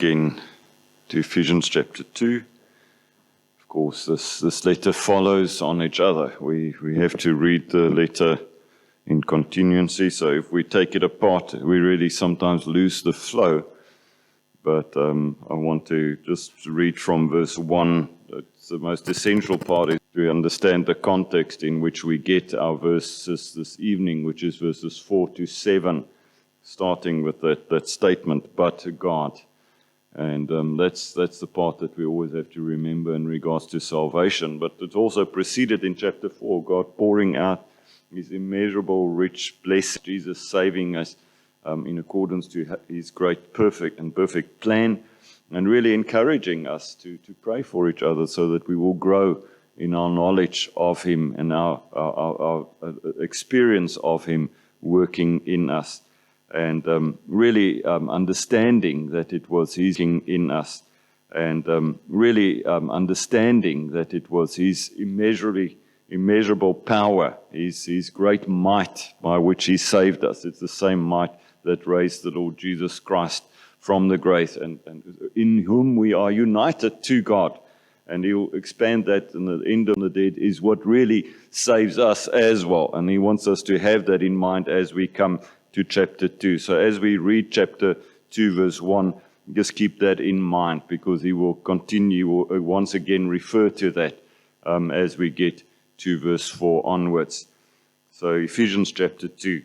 Again to Ephesians chapter 2. Of course, this letter follows on each other. We have to read the letter in continuancy, so if we take it apart, we really sometimes lose the flow. But I want to just read from verse 1. It's the most essential part is to understand the context in which we get our verses this evening, which is verses 4 to 7, starting with that statement, but God. And that's the part that we always have to remember in regards to salvation. But it's also preceded in chapter 4, God pouring out His immeasurable, rich blessing, Jesus saving us in accordance to His great, perfect plan, and really encouraging us to pray for each other so that we will grow in our knowledge of Him and our experience of Him working in us. And really understanding that it was His King in us, and really understanding that it was His immeasurable power, His great might by which He saved us. It's the same might that raised the Lord Jesus Christ from the grave, and in whom we are united to God. And He'll expand that, and the end of the dead is what really saves us as well. And He wants us to have that in mind as we come to chapter 2. So as we read chapter 2, verse 1, just keep that in mind, because he will continue, once again refer to that as we get to verse 4 onwards. So Ephesians chapter 2.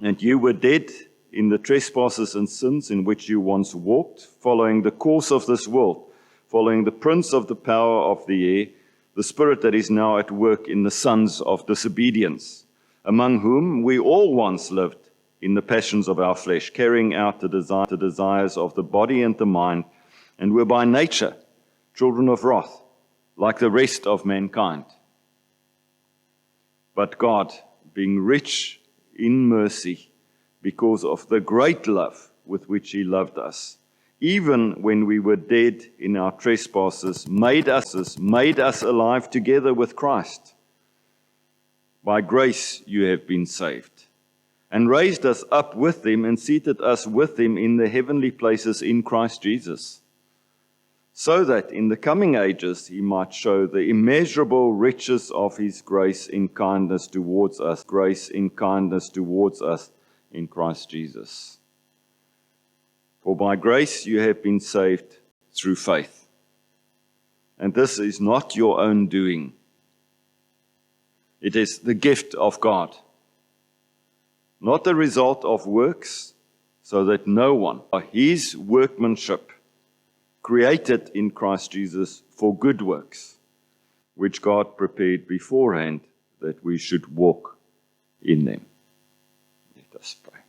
And you were dead in the trespasses and sins in which you once walked, following the course of this world, following the prince of the power of the air, the spirit that is now at work in the sons of disobedience, among whom we all once lived in the passions of our flesh, carrying out the desires of the body and the mind, and were by nature children of wrath, like the rest of mankind. But God, being rich in mercy, because of the great love with which He loved us, even when we were dead in our trespasses, made us alive together with Christ. By grace you have been saved, and raised us up with Him and seated us with Him in the heavenly places in Christ Jesus, so that in the coming ages He might show the immeasurable riches of His grace in kindness towards us, in Christ Jesus. For by grace you have been saved through faith, and this is not your own doing. It is the gift of God, not the result of works, so that no one, by His workmanship, created in Christ Jesus for good works, which God prepared beforehand that we should walk in them. Let us pray.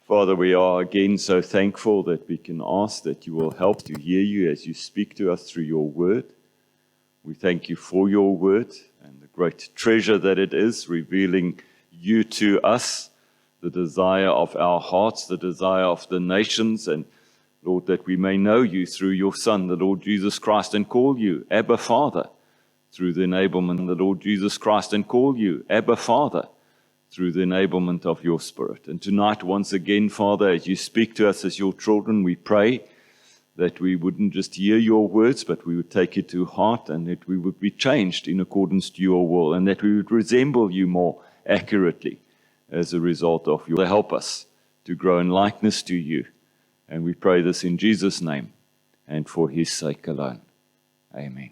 Father, we are again so thankful that we can ask that You will help to hear You as You speak to us through Your word. We thank You for Your word and the great treasure that it is, revealing You to us, the desire of our hearts, the desire of the nations, and Lord, that we may know You through Your Son, the Lord Jesus Christ, and call You Abba Father through the enablement of the Lord Jesus Christ, and call You Abba Father through the enablement of Your Spirit. And tonight, once again, Father, as You speak to us as Your children, we pray that we wouldn't just hear Your words, but we would take it to heart, and that we would be changed in accordance to Your will, and that we would resemble You more accurately as a result of Your. Help us to grow in likeness to You. And we pray this in Jesus' name and for His sake alone. Amen.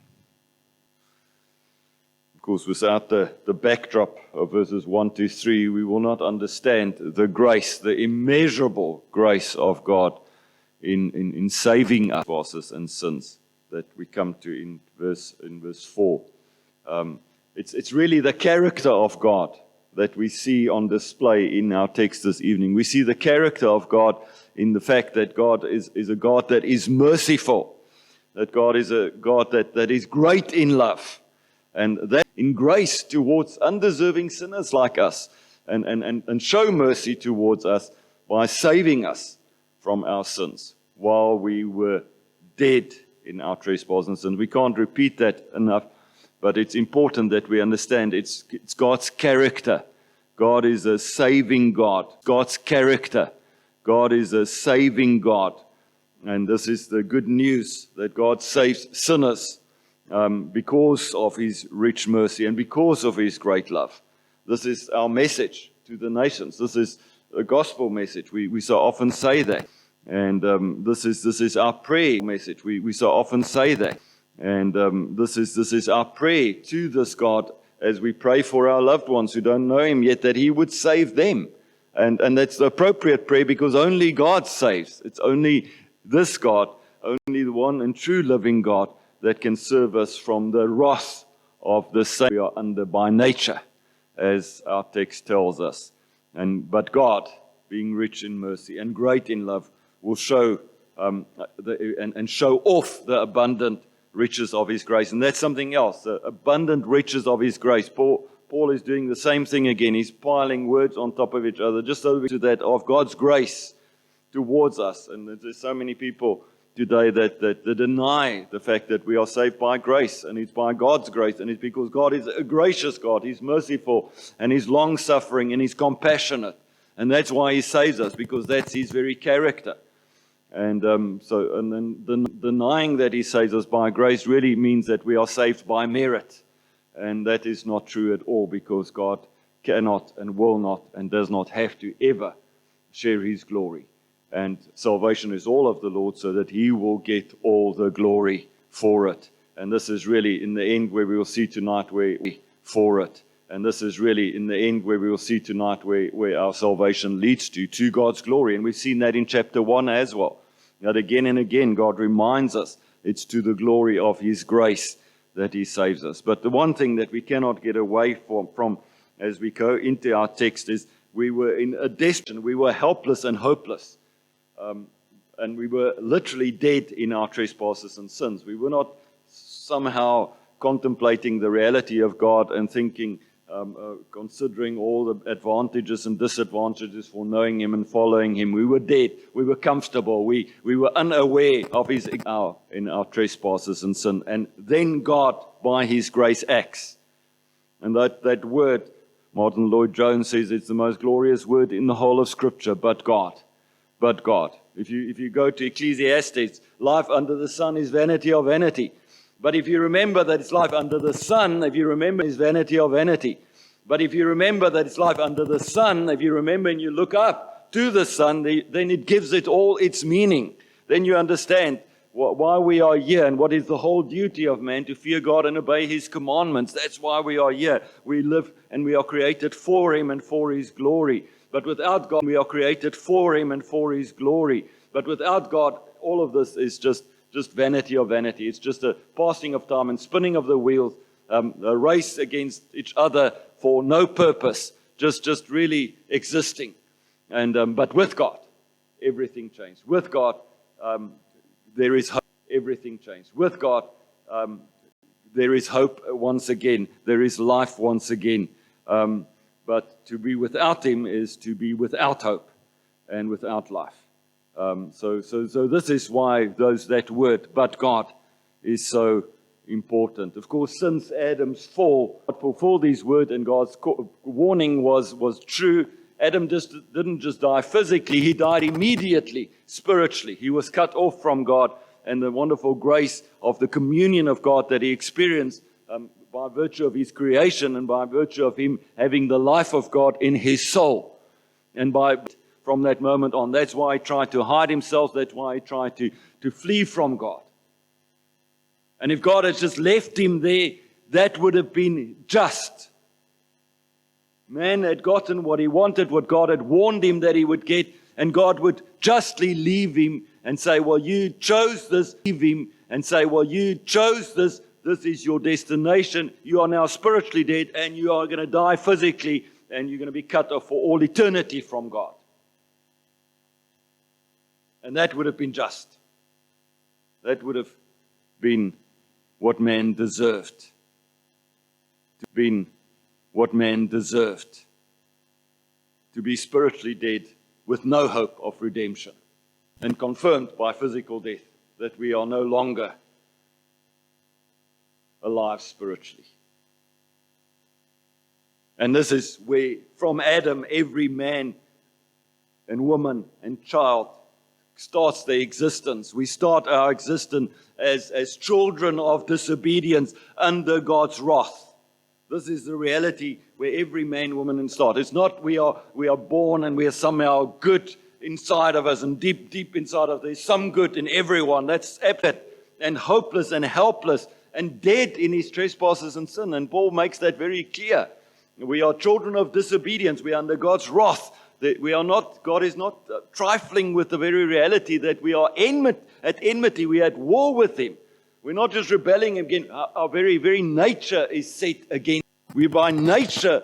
Of course, without the backdrop of verses 1 to 3, we will not understand the grace, the immeasurable grace of God in saving us losses and sins that we come to in verse 4. It's really the character of God that we see on display in our text this evening. We see the character of God in the fact that God is a God that is merciful, that God is a God that is great in love, and that in grace towards undeserving sinners like us, and show mercy towards us by saving us from our sins while we were dead in our trespasses and sins. We can't repeat that enough, but it's important that we understand it's God's character. God is a saving God. God's character. God is a saving God. And this is the good news, that God saves sinners because of His rich mercy and because of His great love. This is our message to the nations. This is a gospel message. We so often say that. And this is our prayer message. We so often say that. And this is our prayer to this God as we pray for our loved ones who don't know Him yet, that He would save them. And that's the appropriate prayer, because only God saves. It's only this God, only the one and true living God, that can serve us from the wrath of the sin we are under by nature, as our text tells us. But God, being rich in mercy and great in love, will show and show off the abundant riches of His grace. And that's something else, the abundant riches of His grace. Paul is doing the same thing again. He's piling words on top of each other, just so to that of God's grace towards us. And there's so many people today that deny the fact that we are saved by grace, and it's by God's grace, and it's because God is a gracious God. He's merciful, and He's long-suffering, and He's compassionate. And that's why He saves us, because that's His very character. And then denying that He saves us by grace really means that we are saved by merit. And that is not true at all, because God cannot and will not and does not have to ever share His glory. And salvation is all of the Lord, so that He will get all the glory for it. And this is really in the end where we will see tonight where for it. And this is really in the end where we will see tonight where our salvation leads to God's glory. And we've seen that in chapter 1 as well. That again and again God reminds us it's to the glory of His grace that He saves us. But the one thing that we cannot get away from as we go into our text is we were in a destination. We were helpless and hopeless. And we were literally dead in our trespasses and sins. We were not somehow contemplating the reality of God and thinking, considering all the advantages and disadvantages for knowing Him and following Him. We were dead. We were comfortable. We were unaware of His power in our trespasses and sin. And then God, by His grace, acts. And that word, Martin Lloyd-Jones says, it's the most glorious word in the whole of Scripture, but God. But God. If you go to Ecclesiastes, life under the sun is vanity of vanity. But if you remember that it's life under the sun, if you remember it's vanity of vanity. But if you remember that it's life under the sun, if you remember and you look up to the sun, then it gives it all its meaning. Then you understand why we are here and what is the whole duty of man, to fear God and obey His commandments. That's why we are here. We live and we are created for Him and for His glory. But without God, we are created for Him and for His glory. But without God, all of this is just vanity of vanity. It's just a passing of time and spinning of the wheels, a race against each other for no purpose, just really existing. And but with God, everything changed. With God, there is hope. Everything changed. With God, there is hope once again. There is life once again. But to be without Him is to be without hope and without life. So this is why that word, but God, is so important. Of course, since Adam's fall, God fulfilled His word, and God's warning was true. Adam didn't just die physically, he died immediately, spiritually. He was cut off from God and the wonderful grace of the communion of God that he experienced by virtue of his creation and by virtue of him having the life of God in his soul. And from that moment on, that's why he tried to hide himself. That's why he tried to flee from God. And if God had just left him there, that would have been just. Man had gotten what he wanted, what God had warned him that he would get, and God would justly leave him and say, well, you chose this. Leave him and say, well, you chose this. This is your destination. You are now spiritually dead, and you are going to die physically, and you're going to be cut off for all eternity from God. And that would have been just. That would have been what man deserved. To been what man deserved. To be spiritually dead with no hope of redemption. And confirmed by physical death that we are no longer alive spiritually. And this is where, from Adam, every man and woman and child starts their existence. We start our existence as children of disobedience under God's wrath. This is the reality where every man, woman, and start. It's not we are born and we are somehow good inside of us and deep inside of us. There's some good in everyone. That's abject and hopeless and helpless and dead in his trespasses and sin. And Paul makes that very clear. We are children of disobedience. We are under God's wrath. God is not trifling with the very reality that we are at enmity. We are at war with him. We're not just rebelling against. Our very, very nature is set against. We by nature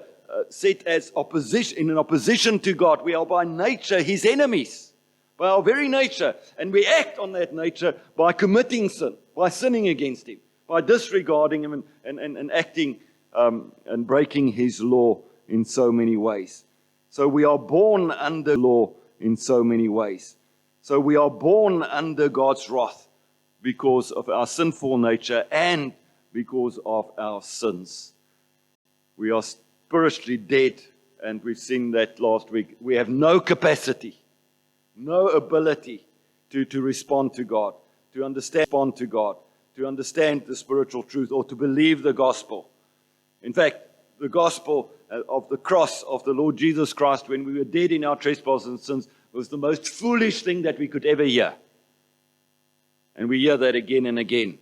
set as opposition, in opposition to God. We are by nature his enemies, by our very nature. And we act on that nature by committing sin, by sinning against him, by disregarding him and acting and breaking his law in so many ways. So we are born under law in so many ways. So we are born under God's wrath because of our sinful nature and because of our sins. We are spiritually dead, and we've seen that last week. We have no capacity, no ability to respond to God, to understand the spiritual truth, or to believe the gospel. In fact, the gospel of the cross of the Lord Jesus Christ, when we were dead in our trespasses and sins, was the most foolish thing that we could ever hear. And we hear that again and again.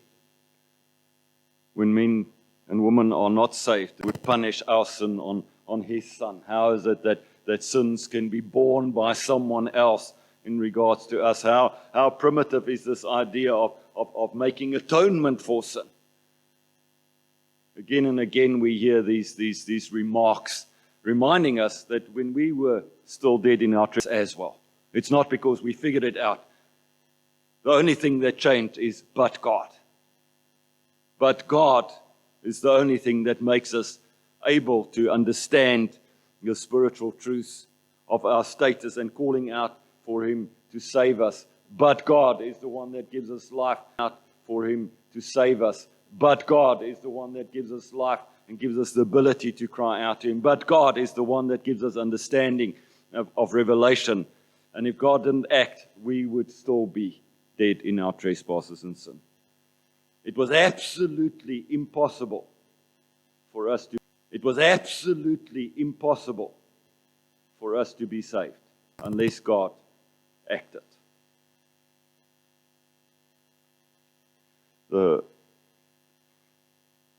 When men and women are not saved, it would punish our sin on his Son. How is it that sins can be borne by someone else in regards to us? How primitive is this idea of making atonement for sin? Again and again we hear these remarks reminding us that when we were still dead in our trespasses as well. It's not because we figured it out. The only thing that changed is but God. But God is the only thing that makes us able to understand the spiritual truths of our status and calling out for him to save us. But God is the one that gives us life, out for him to save us. But God is the one that gives us life and gives us the ability to cry out to him. But God is the one that gives us understanding of revelation. And if God didn't act, we would still be dead in our trespasses and sin. It was absolutely impossible for us to be saved unless God acted. The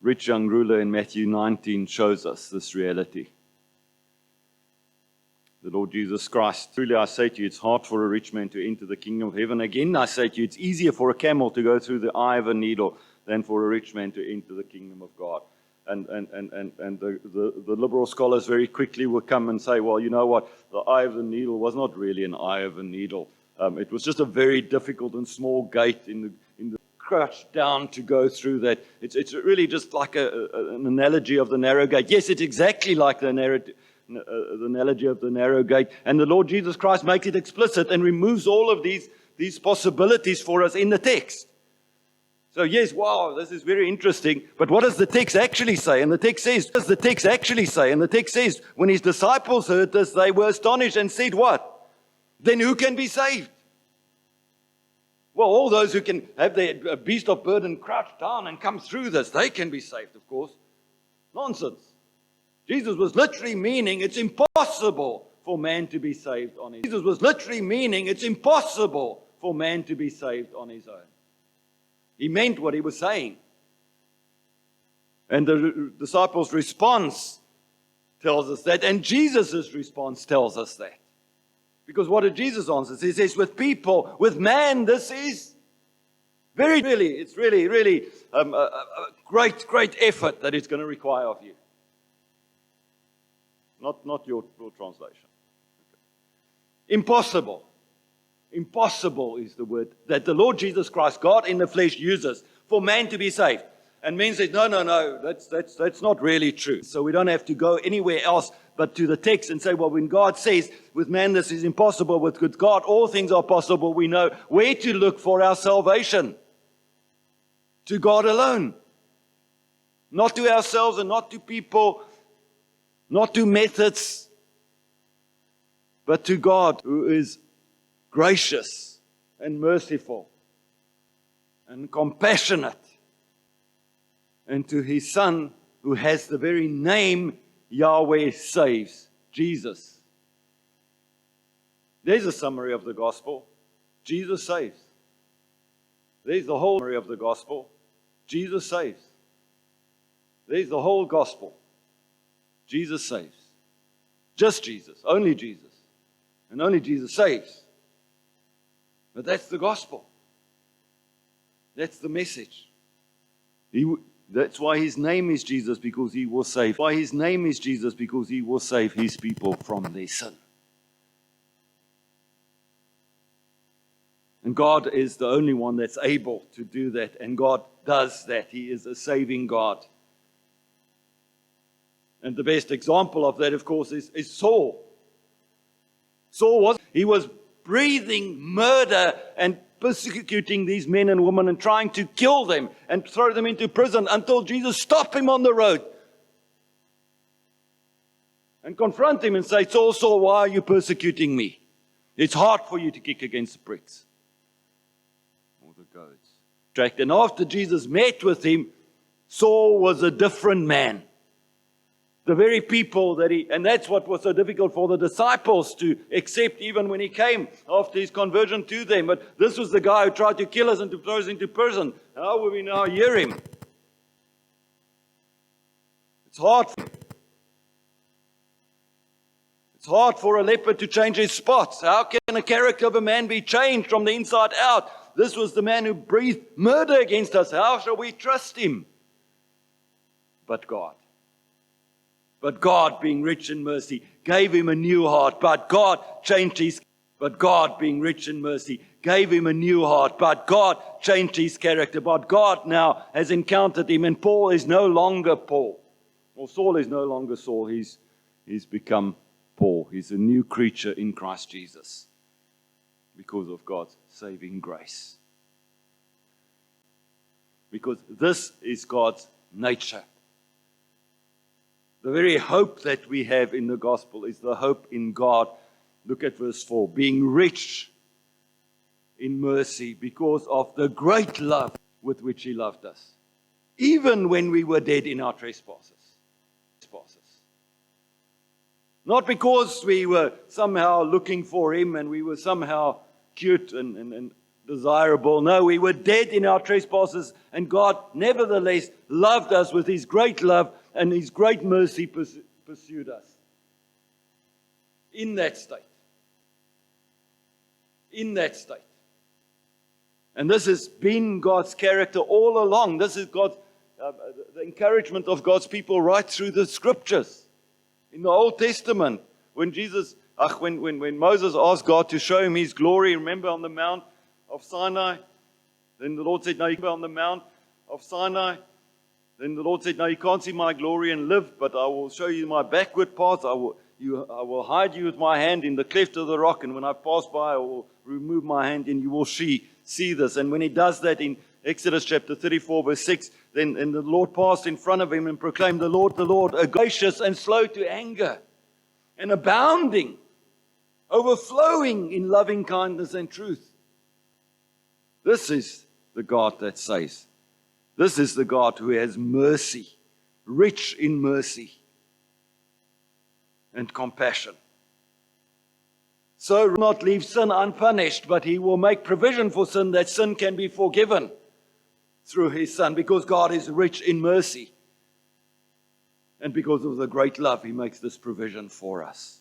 rich young ruler in Matthew 19 shows us this reality. The Lord Jesus Christ, truly I say to you, it's hard for a rich man to enter the kingdom of heaven. Again, I say to you, it's easier for a camel to go through the eye of a needle than for a rich man to enter the kingdom of God. And the liberal scholars very quickly will come and say, well, you know what, the eye of the needle was not really an eye of a needle. It was just a very difficult and small gate in the crouch down to go through that. It's really just like an analogy of the narrow gate. Yes, it's exactly like the analogy of the narrow gate. And the Lord Jesus Christ makes it explicit and removes all of these possibilities for us in the text. So yes, wow, this is very interesting. But what does the text actually say? And the text says, when his disciples heard this, they were astonished and said what? Then who can be saved? Well, all those who can have their beast of burden crouched down and come through this, they can be saved, of course. Nonsense. Jesus was literally meaning it's impossible for man to be saved on his own. He meant what he was saying. And the disciples' response tells us that, and Jesus' response tells us that. Because what did Jesus answer? He says, with man, this is it's really a great effort that it's going to require of you. Not your translation. Okay. Impossible. Impossible is the word that the Lord Jesus Christ, God in the flesh, uses for man to be saved. And men say, no, that's not really true. So we don't have to go anywhere else but to the text and say, well, when God says, with man this is impossible, with God all things are possible, we know where to look for our salvation. To God alone. Not to ourselves and not to people not to methods, but to God who is gracious and merciful and compassionate, and to his Son who has the very name Yahweh saves, Jesus. There's a summary of the gospel. Jesus saves. There's the whole summary of the gospel. Jesus saves. There's the whole gospel. Jesus saves. Just Jesus. Only Jesus. And only Jesus saves. But that's the gospel. That's the message. That's why his name is Jesus, because he will save. Why his name is Jesus, because he will save his people from their sin. And God is the only one that's able to do that. And God does that. He is a saving God. And the best example of that, of course, is Saul. Saul was breathing murder and persecuting these men and women and trying to kill them and throw them into prison until Jesus stopped him on the road and confront him and say, Saul, Saul, why are you persecuting me? It's hard for you to kick against the pricks or the goads. And after Jesus met with him, Saul was a different man. The very people and that's what was so difficult for the disciples to accept even when he came after his conversion to them. But this was the guy who tried to kill us and to throw us into prison. How will we now hear him? It's hard. It's hard for a leopard to change his spots. How can a character of a man be changed from the inside out? This was the man who breathed murder against us. How shall we trust him? But God. But God, being rich in mercy, gave him a new heart. But God changed his. But God, being rich in mercy, gave him a new heart. But God changed his character. But God now has encountered him, and Paul is no longer Paul. Or Saul is no longer Saul. He's become Paul. He's a new creature in Christ Jesus because of God's saving grace. Because this is God's nature. The very hope that we have in the gospel is the hope in God. Look at verse 4. Being rich in mercy because of the great love with which he loved us. Even when we were dead in our trespasses. Not because we were somehow looking for him and we were somehow cute and desirable. No, we were dead in our trespasses, and God nevertheless loved us with his great love, and his great mercy pursued us. In that state. In that state. And this has been God's character all along. This is God's, the encouragement of God's people right through the scriptures. In the Old Testament, when Moses asked God to show him his glory, remember on the Mount of Sinai, then the Lord said, no, you can go on the Mount of Sinai. Then the Lord said, no, you can't see my glory and live, but I will show you my backward path. I will hide you with my hand in the cleft of the rock, and when I pass by, I will remove my hand, and you will see this. And when he does that in Exodus chapter 34, verse 6, then the Lord passed in front of him and proclaimed, the Lord, a gracious and slow to anger, and abounding, overflowing in loving kindness and truth. This is the God that saves. This is the God who has mercy, rich in mercy and compassion. So will not leave sin unpunished, but he will make provision for sin, that sin can be forgiven through his Son, because God is rich in mercy. And because of the great love, he makes this provision for us.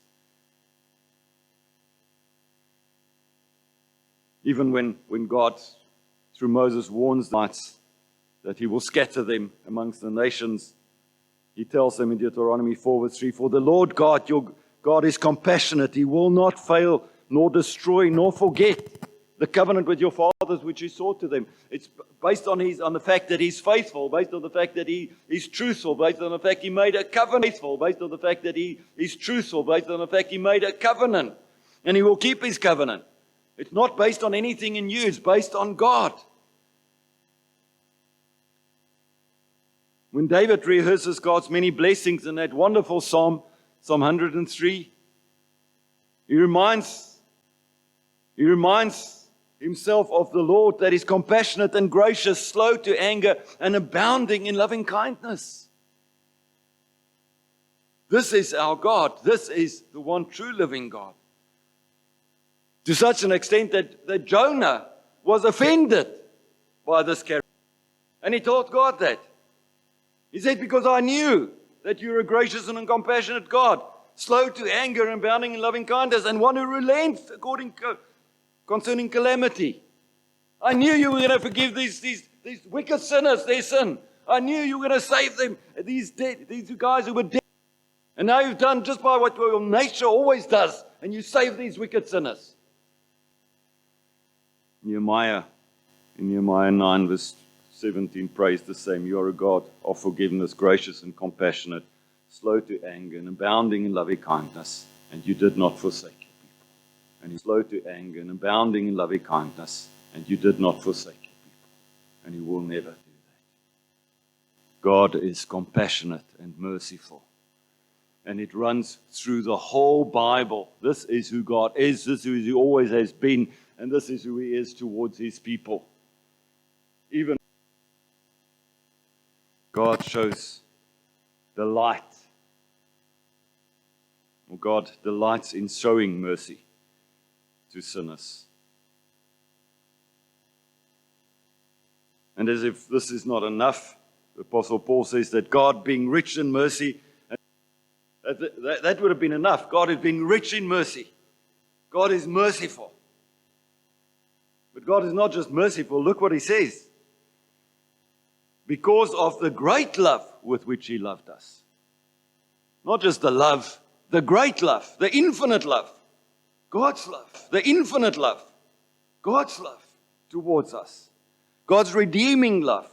Even when God, through Moses, warns the Israelites that he will scatter them amongst the nations, he tells them in Deuteronomy 4 verse 3, for the Lord God, your God, is compassionate. He will not fail, nor destroy, nor forget the covenant with your fathers which he swore to them. It's based on the fact that he's faithful, based on the fact that he is truthful, based on the fact he made a covenant, faithful, based on the fact that he is truthful, based on the fact he made a covenant, and he will keep his covenant. It's not based on anything in you, it's based on God. When David rehearses God's many blessings in that wonderful psalm, Psalm 103. He reminds himself of the Lord that is compassionate and gracious, slow to anger, and abounding in loving kindness. This is our God. This is the one true living God. To such an extent that Jonah was offended by this character. And he told God that. He said, because I knew that you're a gracious and compassionate God, slow to anger and abounding in loving kindness, and one who relents concerning calamity. I knew you were going to forgive these wicked sinners their sin. I knew you were going to save them, these guys who were dead. And now you've done just by what your nature always does, and you save these wicked sinners. Nehemiah, in Nehemiah 9 verse 17, prays the same. You are a God of forgiveness, gracious and compassionate, slow to anger and abounding in loving kindness, and you did not forsake your people. And he's slow to anger and abounding in loving kindness, and you did not forsake your people. And he will never do that. God is compassionate and merciful. And it runs through the whole Bible. This is who God is. This is who he always has been. And this is who he is towards his people. Even God shows delight. Or God delights in showing mercy to sinners. And as if this is not enough, the Apostle Paul says that God, being rich in mercy, that would have been enough. God is being rich in mercy. God is merciful. But God is not just merciful. Look what he says. Because of the great love with which he loved us. Not just the love, the great love, the infinite love. God's love, the infinite love. God's love towards us. God's redeeming love.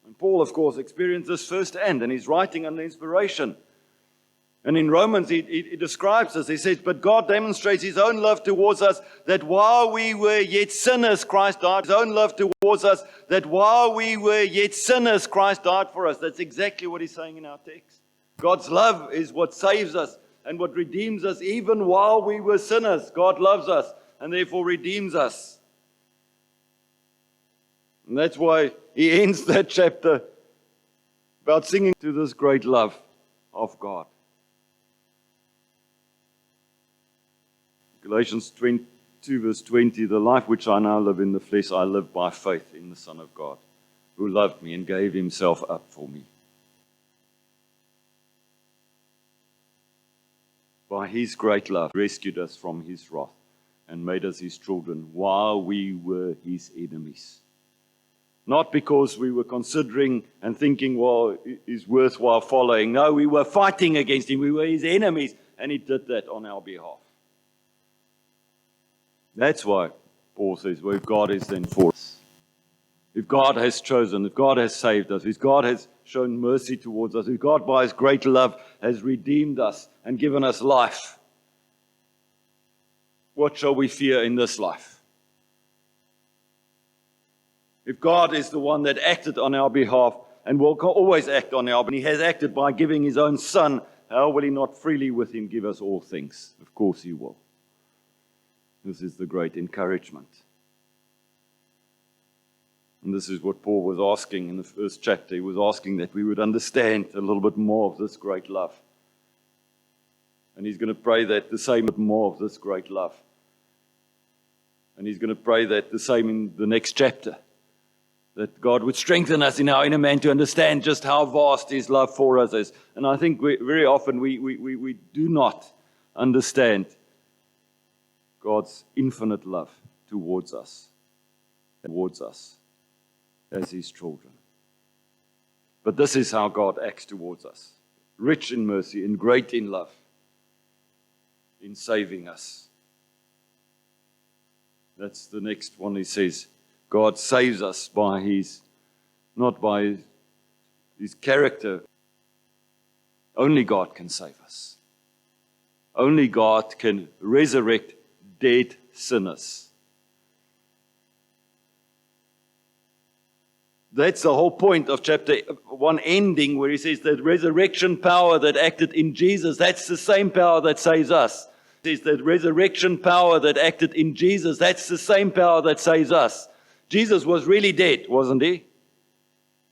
And Paul, of course, experienced this firsthand, and he's writing under inspiration. And in Romans, he describes this. He says, but God demonstrates his own love towards us, that while we were yet sinners, Christ died. His own love towards us, that while we were yet sinners, Christ died for us. That's exactly what he's saying in our text. God's love is what saves us and what redeems us. Even while we were sinners, God loves us and therefore redeems us. And that's why he ends that chapter about singing to this great love of God. Galatians 2 verse 20, the life which I now live in the flesh, I live by faith in the Son of God, who loved me and gave himself up for me. By his great love, rescued us from his wrath and made us his children while we were his enemies. Not because we were considering and thinking, well, he's worthwhile following. No, we were fighting against him. We were his enemies, and he did that on our behalf. That's why Paul says, well, if God is then for us, if God has chosen, if God has saved us, if God has shown mercy towards us, if God by his great love has redeemed us and given us life, what shall we fear in this life? If God is the one that acted on our behalf and will always act on our behalf, and he has acted by giving his own Son, how will he not freely with him give us all things? Of course he will. This is the great encouragement. And this is what Paul was asking in the first chapter. He was asking that we would understand a little bit more of this great love. And he's going to pray that the same more of this great love. And he's going to pray that the same in the next chapter. That God would strengthen us in our inner man to understand just how vast his love for us is. And I think very often we do not understand God's infinite love towards us as his children. But this is how God acts towards us. Rich in mercy and great in love, in saving us. That's the next one he says. God saves us by not by his character. Only God can save us. Only God can resurrect dead sinners. That's the whole point of chapter 1 ending, where he says that resurrection power that acted in Jesus, that's the same power that saves us. He says that resurrection power that acted in Jesus, that's the same power that saves us. Jesus was really dead, wasn't he?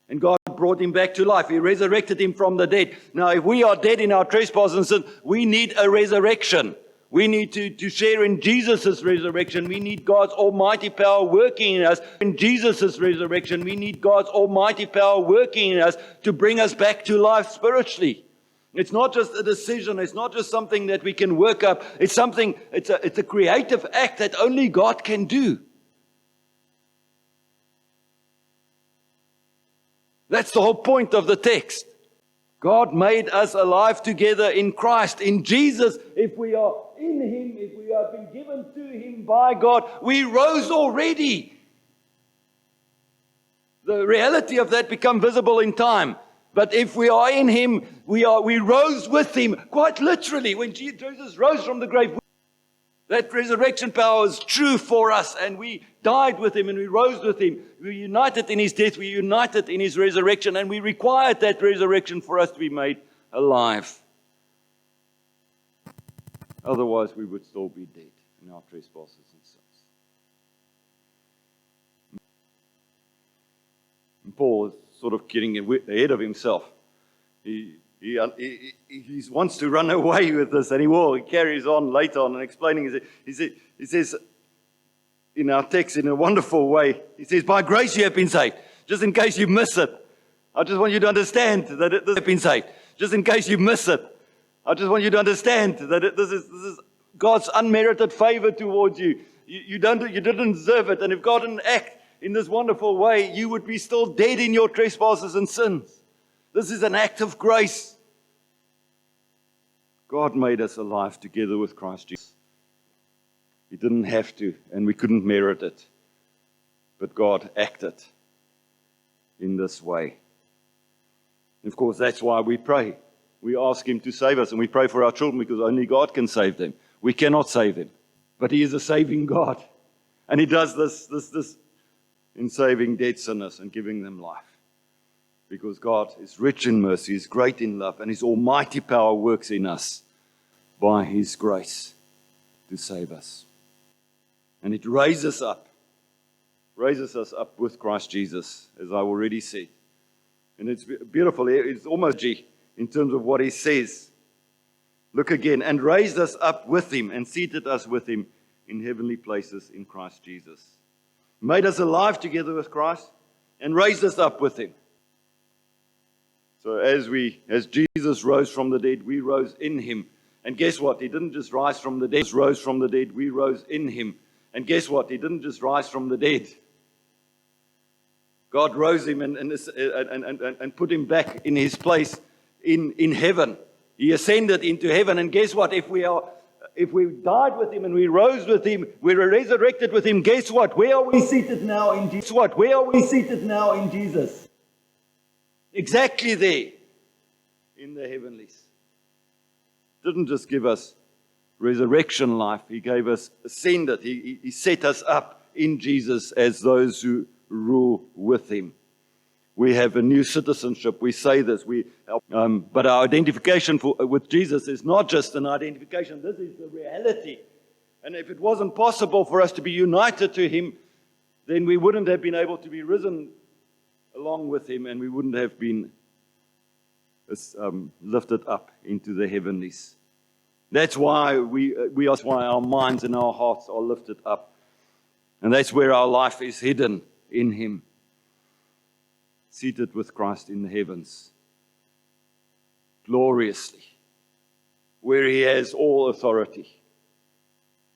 And God brought him back to life. He resurrected him from the dead. Now, if we are dead in our trespasses and sin, we need a resurrection. We need to share in Jesus' resurrection. We need God's almighty power working in us. In Jesus' resurrection, we need God's almighty power working in us to bring us back to life spiritually. It's not just a decision. It's not just something that we can work up. It's a creative act that only God can do. That's the whole point of the text. God made us alive together in Christ, in Jesus. If we are in Him, if we have been given to Him by God, we rose already. The reality of that becomes visible in time. But if we are in Him, we rose with Him, quite literally. When Jesus rose from the grave, that resurrection power is true for us, and we died with Him and we rose with Him. We were united in His death, we were united in His resurrection, and we required that resurrection for us to be made alive. Otherwise, we would still be dead in our trespasses and sins. And Paul is sort of getting ahead of himself. He wants to run away with this, and he will. He carries on later on and explaining. He says in our text in a wonderful way, he says, by grace you have been saved. Just in case you miss it, I just want you to understand that this has been saved. Just in case you miss it, I just want you to understand that this is God's unmerited favor towards you. You didn't deserve it, and if God didn't act in this wonderful way, you would be still dead in your trespasses and sins. This is an act of grace. God made us alive together with Christ Jesus. He didn't have to, and we couldn't merit it. But God acted in this way. And of course, that's why we pray. We ask Him to save us, and we pray for our children because only God can save them. We cannot save them. But He is a saving God. And He does this in saving dead sinners and giving them life. Because God is rich in mercy, is great in love, and His almighty power works in us by His grace to save us. And it raises us up with Christ Jesus, as I already said. And it's beautiful. It's almost in terms of what He says. Look again. And raised us up with Him and seated us with Him in heavenly places in Christ Jesus. Made us alive together with Christ and raised us up with Him. So as Jesus rose from the dead, we rose in Him. And guess what? He didn't just rise from the dead. Rose from the dead, we rose in Him. And guess what? He didn't just rise from the dead. God rose Him and put Him back in His place in heaven. He ascended into heaven. And guess what? If we died with Him and we rose with Him, we were resurrected with Him, guess what? Where are we seated now in Jesus? Where are we seated now in Jesus? Exactly there in the heavenlies. Didn't just give us resurrection life. He gave us ascended. He set us up in Jesus as those who rule with Him. We have a new citizenship. We say this. But our identification with Jesus is not just an identification. This is the reality. And if it wasn't possible for us to be united to Him, then we wouldn't have been able to be risen along with Him, and we wouldn't have been lifted up into the heavenlies. That's why that's why our minds and our hearts are lifted up. And that's where our life is hidden in Him. Seated with Christ in the heavens. Gloriously. Where He has all authority.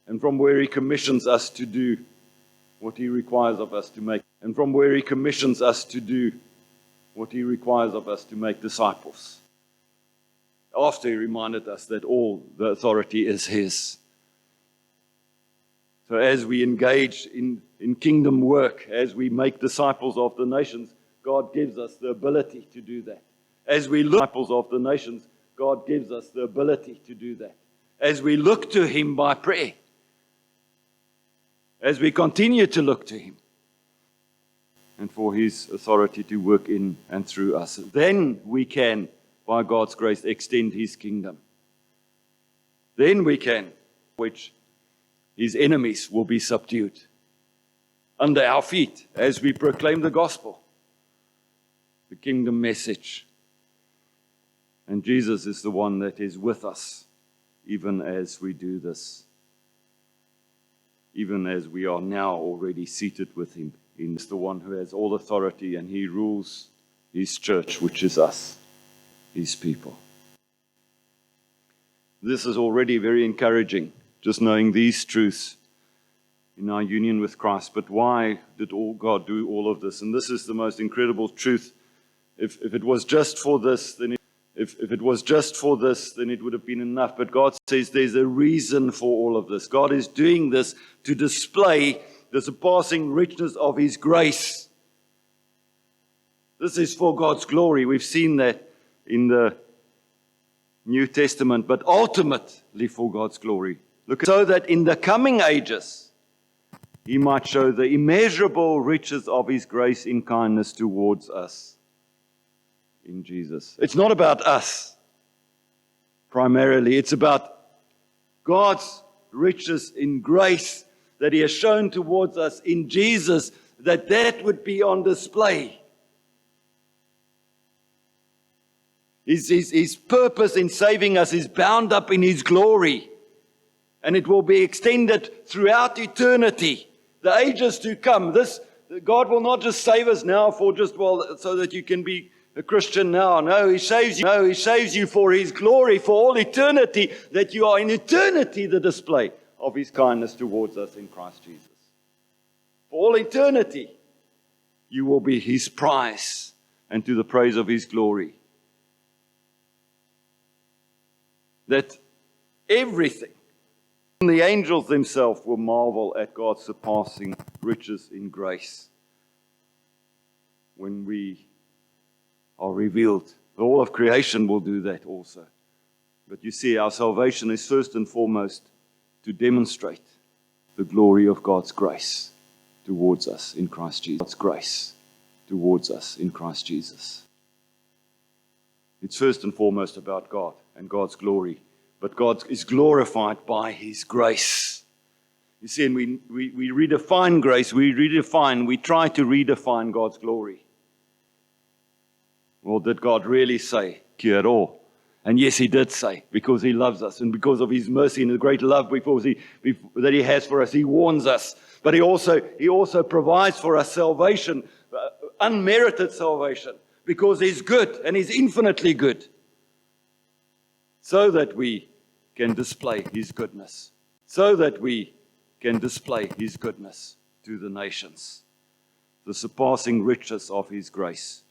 And from where He commissions us to do what He requires of us to make. And from where He commissions us to do what He requires of us to make disciples. After He reminded us that all the authority is His. So as we engage in kingdom work, as we make disciples of the nations, God gives us the ability to do that. As we look disciples of the nations, God gives us the ability to do that. As we look to Him by prayer, as we continue to look to Him. and for His authority to work in and through us. Then we can, by God's grace, extend His kingdom. Then we can, which His enemies will be subdued under our feet as we proclaim the gospel, the kingdom message. And Jesus is the one that is with us, even as we do this, even as we are now already seated with Him. He's the one who has all authority, and He rules His church, which is us, His people. This is already very encouraging, just knowing these truths in our union with Christ. But why did God do all of this? And this is the most incredible truth. If it was just for this, then it would have been enough. But God says there's a reason for all of this. God is doing this to display the surpassing richness of His grace. This is for God's glory. We've seen that in the New Testament, but ultimately for God's glory. Look, so that in the coming ages, He might show the immeasurable riches of His grace in kindness towards us in Jesus. It's not about us primarily. It's about God's riches in grace that He has shown towards us in Jesus, that would be on display. His purpose in saving us is bound up in His glory, and it will be extended throughout eternity, the ages to come. God will not just save us now so that you can be a Christian now. No, He saves you. No, He saves you for His glory, for all eternity, that you are in eternity the display of His kindness towards us in Christ Jesus. For all eternity, you will be His prize, and to the praise of His glory. That everything, the angels themselves will marvel at God's surpassing riches in grace when we are revealed. All of creation will do that also. But you see, our salvation is first and foremost to demonstrate the glory of God's grace towards us in Christ Jesus. God's grace towards us in Christ Jesus. It's first and foremost about God and God's glory. But God is glorified by His grace. You see, and we redefine grace, we try to redefine God's glory. Well, did God really say, "Kia ora"? And yes, He did say, because He loves us, and because of His mercy and the great love that He has for us, He warns us. But He also provides for us salvation, unmerited salvation, because He's good and He's infinitely good, so that we can display His goodness, to the nations, the surpassing riches of His grace,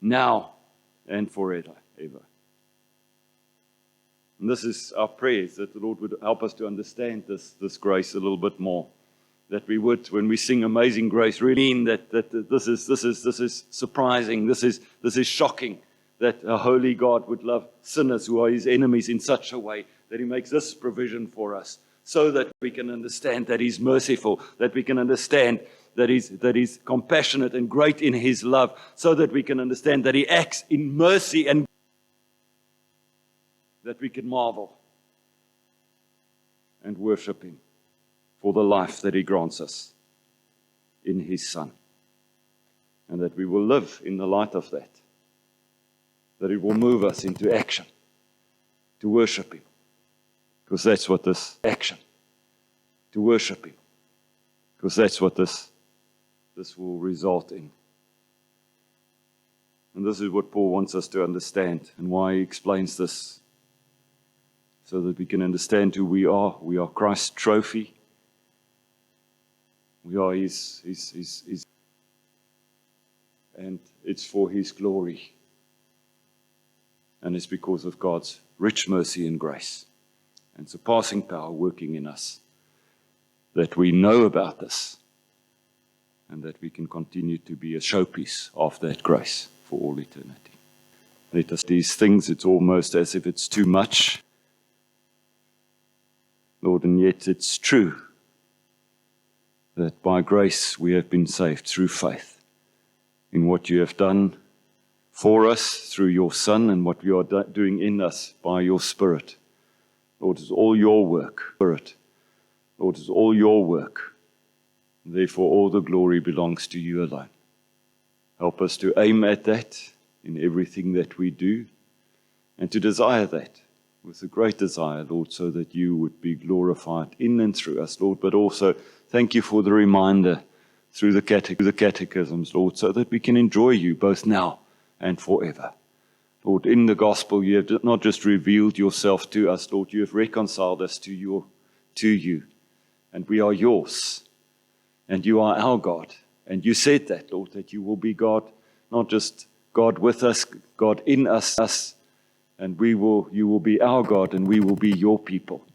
now and forever. And this is our prayer, that the Lord would help us to understand this grace a little bit more. That we would, when we sing Amazing Grace, really mean that this is surprising, this is shocking, that a holy God would love sinners who are His enemies in such a way that He makes this provision for us, so that we can understand that He's merciful, that we can understand that He's compassionate and great in His love, so that we can understand that He acts in mercy, and that we can marvel and worship Him for the life that He grants us in His Son, and that we will live in the light of that. That it will move us into action to worship Him. Because that's what this action, to worship Him. Because that's what this will result in. And this is what Paul wants us to understand, and why he explains this, so that we can understand who we are. We are Christ's trophy. We are His, and it's for His glory. And it's because of God's rich mercy and grace and surpassing power working in us that we know about this, and that we can continue to be a showpiece of that grace for all eternity. Let us these things, it's almost as if it's too much, Lord, and yet it's true that by grace we have been saved through faith. in what you have done for us through your Son and what you are doing in us by your Spirit. Lord, it's all your work. Spirit. Lord, it's all your work. Therefore, all the glory belongs to you alone. Help us to aim at that in everything that we do and to desire that with a great desire, Lord, so that you would be glorified in and through us, Lord. But also, thank you for the reminder through the catechisms, Lord, so that we can enjoy you both now and forever. Lord, in the gospel, you have not just revealed yourself to us, Lord, you have reconciled us to you, and we are yours, and you are our God. And you said that, Lord, that you will be God, not just God with us, God in us, and you will be our God, and we will be your people.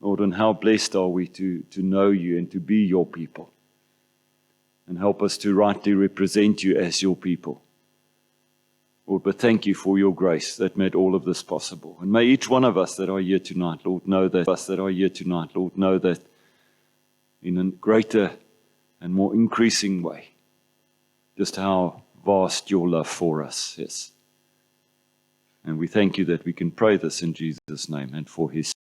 Lord, and how blessed are we to know you and to be your people. And help us to rightly represent you as your people. Lord, but thank you for your grace that made all of this possible. And may each one of us that are here tonight, Lord, know that in a greater and more increasing way, just how vast your love for us is. And we thank you that we can pray this in Jesus' name and for his